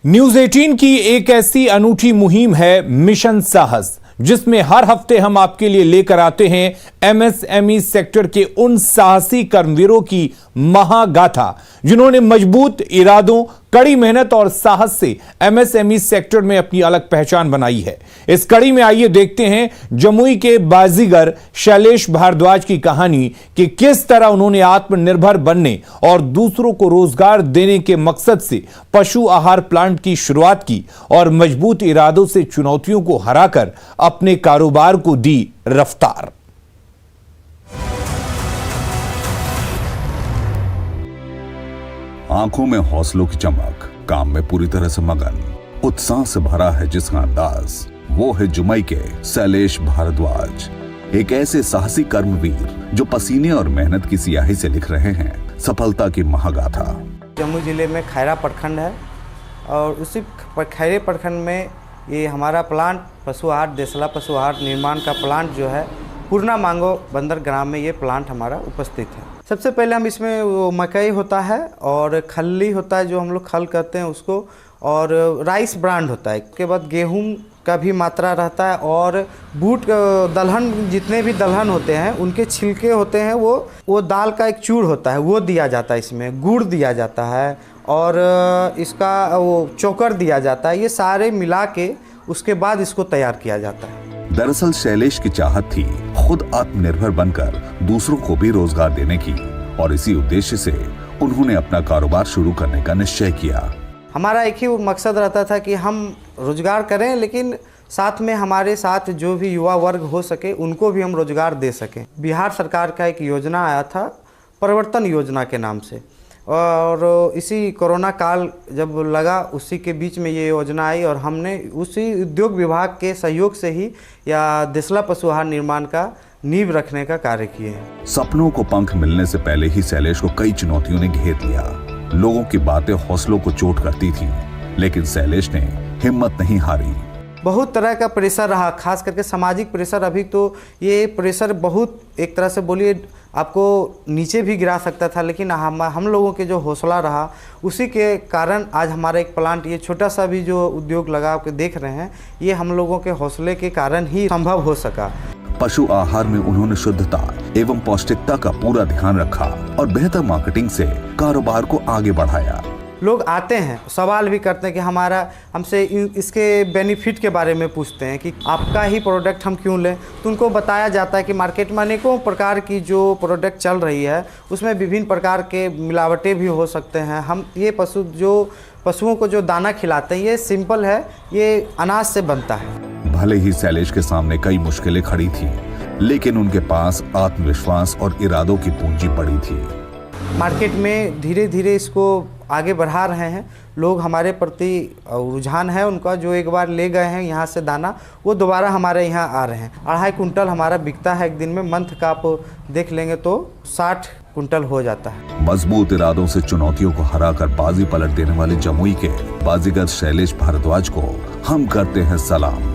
News 18 की एक ऐसी अनूठी मुहिम है मिशन साहस, जिसमें हर हफ्ते हम आपके लिए लेकर आते हैं एमएसएमई सेक्टर के उन साहसी कर्मवीरों की महागाथा जिन्होंने मजबूत इरादों, कड़ी मेहनत और साहस से एमएसएमई सेक्टर में अपनी अलग पहचान बनाई है। इस कड़ी में आइए देखते हैं जमुई के बाजीगर शैलेश भारद्वाज की कहानी कि किस तरह उन्होंने आत्मनिर्भर बनने और दूसरों को रोजगार देने के मकसद से पशु आहार प्लांट की शुरुआत की और मजबूत इरादों से चुनौतियों को हराकर अपने कारोबार को दी रफ्तार। आंखों में हौसलों की चमक, काम में पूरी तरह से मगन, उत्साह से भरा है जिसका अंदाज, वो है जमुई के शैलेश भारद्वाज। एक ऐसे साहसी कर्मवीर जो पसीने और मेहनत की सियाही से लिख रहे हैं सफलता की महागाथा। जमुई जिले में खैरा प्रखंड है और उसी खैरे प्रखंड में ये हमारा प्लांट पशु आहार देसला पशु आहार निर्माण का प्लांट जो है पूर्णा मांगो बंदर ग्राम में ये प्लांट हमारा उपस्थित है। सबसे पहले हम इसमें वो मकई होता है और खल्ली होता है जो हम लोग खल कहते हैं उसको, और राइस ब्रांड होता है। उसके बाद गेहूं का भी मात्रा रहता है और बूट दलहन, जितने भी दलहन होते हैं उनके छिलके होते हैं, वो दाल का एक चूर होता है वो दिया जाता है। इसमें गुड़ दिया जाता है और इसका वो चोकर दिया जाता है। ये सारे मिला के उसके बाद इसको तैयार किया जाता है। दरअसल शैलेश की चाहत थी खुद आत्मनिर्भर बनकर दूसरों को भी रोजगार देने की, और इसी उद्देश्य से उन्होंने अपना कारोबार शुरू करने का निश्चय किया। हमारा एक ही मकसद रहता था कि हम रोजगार करें, लेकिन साथ में हमारे साथ जो भी युवा वर्ग हो सके उनको भी हम रोजगार दे सकें। बिहार सरकार का एक योजना आया था परिवर्तन योजना के नाम से, और इसी कोरोना काल जब लगा उसी के बीच में ये योजना आई और हमने उसी उद्योग विभाग के सहयोग से ही या देसला पशु आहार निर्माण का नींव रखने का कार्य किए हैं। सपनों को पंख मिलने से पहले ही शैलेश को कई चुनौतियों ने घेर लिया। लोगों की बातें हौसलों को चोट करती थी, लेकिन शैलेश ने हिम्मत नहीं हारी। बहुत तरह का प्रेशर रहा, खास करके सामाजिक प्रेशर। अभी तो ये प्रेशर बहुत एक तरह से बोलिए आपको नीचे भी गिरा सकता था, लेकिन हम लोगों के जो हौसला रहा उसी के कारण आज हमारा एक प्लांट, ये छोटा सा भी जो उद्योग लगा के देख रहे हैं, ये हम लोगों के हौसले के कारण ही संभव हो सका। पशु आहार में उन्होंने शुद्धता एवं पौष्टिकता का पूरा ध्यान रखा और बेहतर मार्केटिंग से कारोबार को आगे बढ़ाया। लोग आते हैं, सवाल भी करते हैं कि हमसे इसके बेनिफिट के बारे में पूछते हैं कि आपका ही प्रोडक्ट हम क्यों लें। तो उनको बताया जाता है कि मार्केट में अनेकों प्रकार की जो प्रोडक्ट चल रही है उसमें विभिन्न प्रकार के मिलावटें भी हो सकते हैं। हम ये पशुओं को जो दाना खिलाते हैं ये सिंपल है, ये अनाज से बनता है। भले ही शैलेश के सामने कई मुश्किलें खड़ी थी, लेकिन उनके पास आत्मविश्वास और इरादों की पूंजी पड़ी थी। मार्केट में धीरे धीरे इसको आगे बढ़ा रहे हैं लोग, हमारे प्रति रुझान है उनका। जो एक बार ले गए हैं यहाँ से दाना, वो दोबारा हमारे यहाँ आ रहे हैं। 2.5 कुंटल हमारा बिकता है एक दिन में। मंथ का आप देख लेंगे तो 60 कुंटल हो जाता है। मजबूत इरादों से चुनौतियों को हराकर बाजी पलट देने वाले जमुई के बाजीगर शैलेश भारद्वाज को हम करते हैं सलाम।